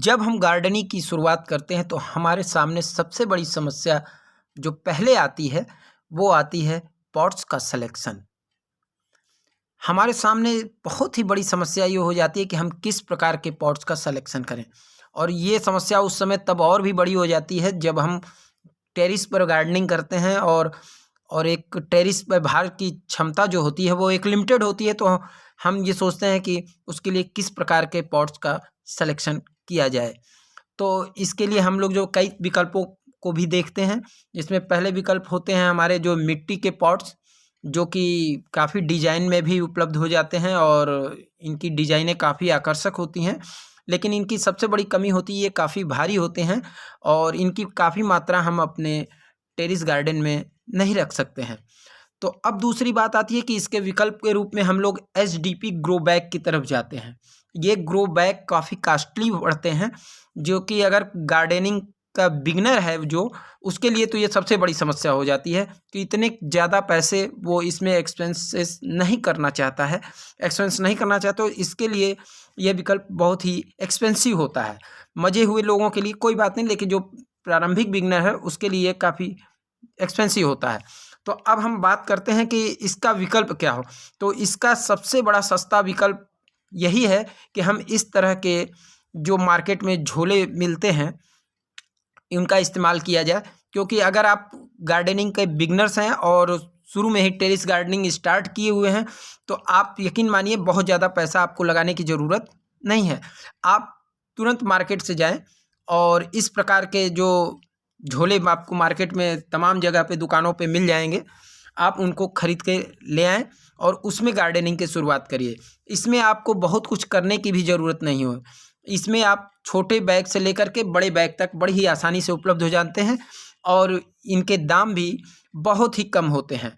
जब हम गार्डनिंग की शुरुआत करते हैं तो हमारे सामने सबसे बड़ी समस्या जो पहले आती है वो आती है पॉट्स का सिलेक्शन। हमारे सामने बहुत ही बड़ी समस्या ये हो जाती है कि हम किस प्रकार के पॉट्स का सिलेक्शन करें। और ये समस्या उस समय तब और भी बड़ी हो जाती है जब हम टेरिस पर गार्डनिंग करते हैं और एक टेरिस पर भार की क्षमता जो होती है वो एक लिमिटेड होती है। तो हम ये सोचते हैं कि उसके लिए किस प्रकार के पॉट्स का सिलेक्शन किया जाए। तो इसके लिए हम लोग जो कई विकल्पों को भी देखते हैं। इसमें पहले विकल्प होते हैं हमारे जो मिट्टी के पॉट्स, जो कि काफ़ी डिजाइन में भी उपलब्ध हो जाते हैं और इनकी डिजाइनें काफ़ी आकर्षक होती हैं। लेकिन इनकी सबसे बड़ी कमी होती है ये काफ़ी भारी होते हैं और इनकी काफ़ी मात्रा हम अपने टेरिस गार्डन में नहीं रख सकते हैं। तो अब दूसरी बात आती है कि इसके विकल्प के रूप में हम लोग एचडीपी ग्रो बैग की तरफ जाते हैं। ये ग्रो बैग काफ़ी कॉस्टली पड़ते हैं, जो कि अगर गार्डनिंग का बिगनर है जो, उसके लिए तो ये सबसे बड़ी समस्या हो जाती है कि इतने ज़्यादा पैसे वो इसमें एक्सपेंस नहीं करना चाहता, तो इसके लिए ये विकल्प बहुत ही एक्सपेंसिव होता है। मजे हुए लोगों के लिए कोई बात नहीं, लेकिन जो प्रारंभिक बिगनर है उसके लिए काफ़ी एक्सपेंसिव होता है। तो अब हम बात करते हैं कि इसका विकल्प क्या हो। तो इसका सबसे बड़ा सस्ता विकल्प यही है कि हम इस तरह के जो मार्केट में झोले मिलते हैं इनका इस्तेमाल किया जाए। क्योंकि अगर आप गार्डनिंग के बिगनर्स हैं और शुरू में ही टेरिस गार्डनिंग स्टार्ट किए हुए हैं तो आप यकीन मानिए बहुत ज़्यादा पैसा आपको लगाने की ज़रूरत नहीं है। आप तुरंत मार्केट से जाएं और इस प्रकार के जो झोले आपको मार्केट में तमाम जगह पे दुकानों पे मिल जाएंगे, आप उनको खरीद के ले आएँ और उसमें गार्डनिंग की शुरुआत करिए। इसमें आपको बहुत कुछ करने की भी ज़रूरत नहीं हो। इसमें आप छोटे बैग से लेकर के बड़े बैग तक बड़ी ही आसानी से उपलब्ध हो जाते हैं और इनके दाम भी बहुत ही कम होते हैं।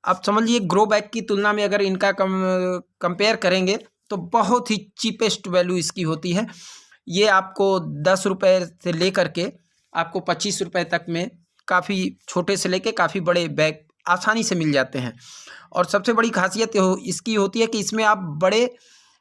आप समझ लीजिए ग्रो बैग की तुलना में अगर इनका कंपेयर करेंगे तो बहुत ही चीपेस्ट वैल्यू इसकी होती है। ये आपको 10 रुपये से लेकर के आपको 25 रुपये तक में काफ़ी छोटे से लेके काफ़ी बड़े बैग आसानी से मिल जाते हैं। और सबसे बड़ी खासियत इसकी होती है कि इसमें आप बड़े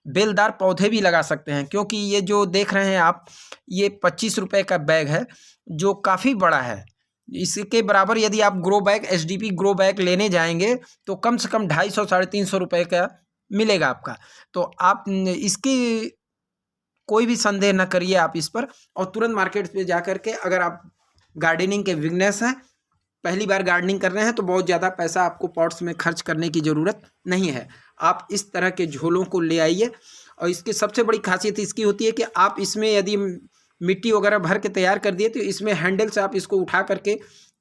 बेलदार पौधे भी लगा सकते हैं। क्योंकि ये जो देख रहे हैं आप, ये 25 रुपये का बैग है जो काफ़ी बड़ा है। इसके बराबर यदि आप grow bag HDP grow bag लेने जाएंगे तो कम से कम 250 350 रुपये का मिलेगा आपका। तो आप इसकी कोई भी संदेह न करिए आप इस पर, और तुरंत मार्केट पे जा कर के अगर आप गार्डनिंग के बिगनर्स हैं, पहली बार गार्डनिंग कर रहे हैं, तो बहुत ज़्यादा पैसा आपको पॉट्स में खर्च करने की ज़रूरत नहीं है। आप इस तरह के झोलों को ले आइए। और इसकी सबसे बड़ी खासियत इसकी होती है कि आप इसमें यदि मिट्टी वगैरह भर के तैयार कर दिए तो इसमें हैंडल से आप इसको उठा करके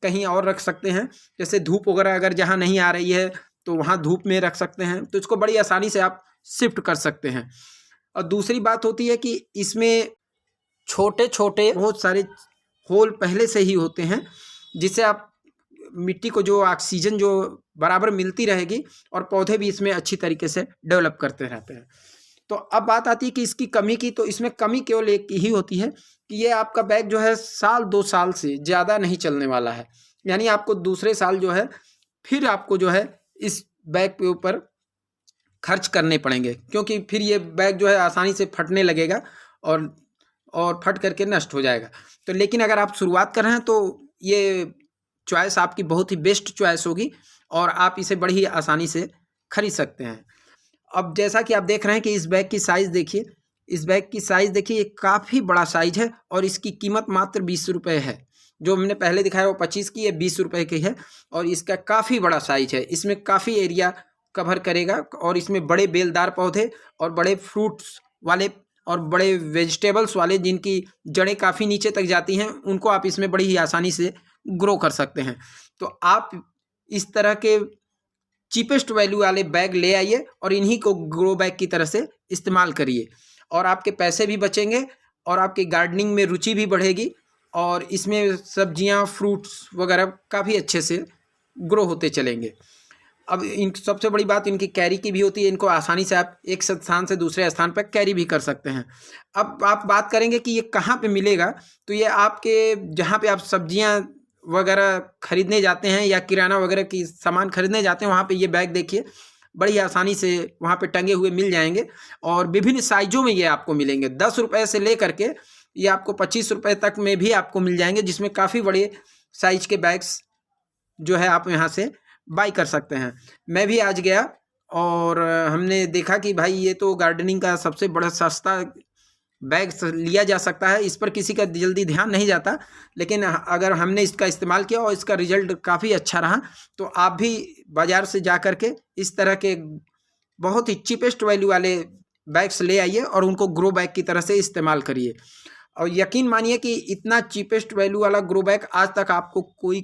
कहीं और रख सकते हैं। जैसे धूप वगैरह अगर जहाँ नहीं आ रही है तो वहाँ धूप में रख सकते हैं, तो इसको बड़ी आसानी से आप शिफ्ट कर सकते हैं। और दूसरी बात होती है कि इसमें छोटे छोटे बहुत सारे होल पहले से ही होते हैं, जिससे आप मिट्टी को जो ऑक्सीजन जो बराबर मिलती रहेगी और पौधे भी इसमें अच्छी तरीके से डेवलप करते रहते हैं। तो अब बात आती है कि इसकी कमी की, तो इसमें कमी केवल एक ही होती है कि ये आपका बैग जो है 1-2 साल से ज़्यादा नहीं चलने वाला है। यानी आपको दूसरे साल जो है फिर आपको जो है इस बैग के ऊपर खर्च करने पड़ेंगे, क्योंकि फिर ये बैग जो है आसानी से फटने लगेगा और फट करके नष्ट हो जाएगा। तो लेकिन अगर आप शुरुआत कर रहे हैं तो ये चॉइस आपकी बहुत ही बेस्ट चॉइस होगी और आप इसे बड़ी ही आसानी से खरीद सकते हैं। अब जैसा कि आप देख रहे हैं कि इस बैग की साइज़ देखिए, ये काफ़ी बड़ा साइज है और इसकी कीमत मात्र 20 रुपये है। जो हमने पहले दिखाया वो 25 की, ये 20 रुपये की है और इसका काफ़ी बड़ा साइज है। इसमें काफ़ी एरिया कवर करेगा और इसमें बड़े बेलदार पौधे और बड़े फ्रूट्स वाले और बड़े वेजिटेबल्स वाले जिनकी जड़ें काफ़ी नीचे तक जाती हैं, उनको आप इसमें बड़ी ही आसानी से ग्रो कर सकते हैं। तो आप इस तरह के चीपेस्ट वैल्यू वाले बैग ले आइए और इन्हीं को ग्रो बैग की तरह से इस्तेमाल करिए और आपके पैसे भी बचेंगे और आपकी गार्डनिंग में रुचि भी बढ़ेगी और इसमें सब्जियां फ्रूट्स वगैरह काफ़ी अच्छे से ग्रो होते चलेंगे। अब इन सबसे बड़ी बात इनकी कैरी की भी होती है। इनको आसानी से आप एक स्थान से दूसरे स्थान पर कैरी भी कर सकते हैं। अब आप बात करेंगे कि ये कहाँ पे मिलेगा, तो ये आपके जहाँ पे आप सब्जियां वगैरह खरीदने जाते हैं या किराना वगैरह की सामान खरीदने जाते हैं, वहाँ पे ये बैग देखिए बड़ी आसानी से वहाँ पे टंगे हुए मिल जाएंगे और विभिन्न साइजों में ये आपको मिलेंगे। 10 रुपये से ले करके ये आपको 25 रुपये तक में भी आपको मिल जाएंगे, जिसमें काफ़ी बड़े साइज के बैग्स जो है आप यहाँ से बाई कर सकते हैं। मैं भी आज गया और हमने देखा कि भाई ये तो गार्डनिंग का सबसे बड़ा सस्ता बैग लिया जा सकता है, इस पर किसी का जल्दी ध्यान नहीं जाता, लेकिन अगर हमने इसका इस्तेमाल किया और इसका रिजल्ट काफ़ी अच्छा रहा तो आप भी बाज़ार से जा कर के इस तरह के बहुत ही चीपेस्ट वैल्यू वाले बैग्स ले आइए और उनको ग्रो बैग की तरह से इस्तेमाल करिए। और यकीन मानिए कि इतना चीपेस्ट वैल्यू वाला ग्रो बैग आज तक आपको कोई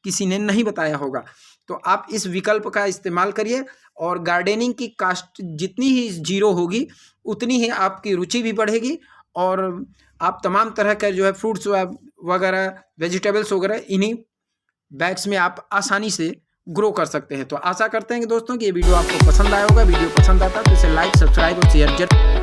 किसी ने नहीं बताया होगा। तो आप इस विकल्प का इस्तेमाल करिए और गार्डनिंग की कास्ट जितनी ही जीरो होगी उतनी ही आपकी रुचि भी बढ़ेगी और आप तमाम तरह का जो है फ्रूट्स वगैरह, वेजिटेबल्स वगैरह इन्हीं बैग्स में आप आसानी से ग्रो कर सकते हैं। तो आशा करते हैं कि दोस्तों कि ये वीडियो आपको पसंद आया होगा। वीडियो पसंद आता है तो इसे लाइक, सब्सक्राइब और शेयर जरूर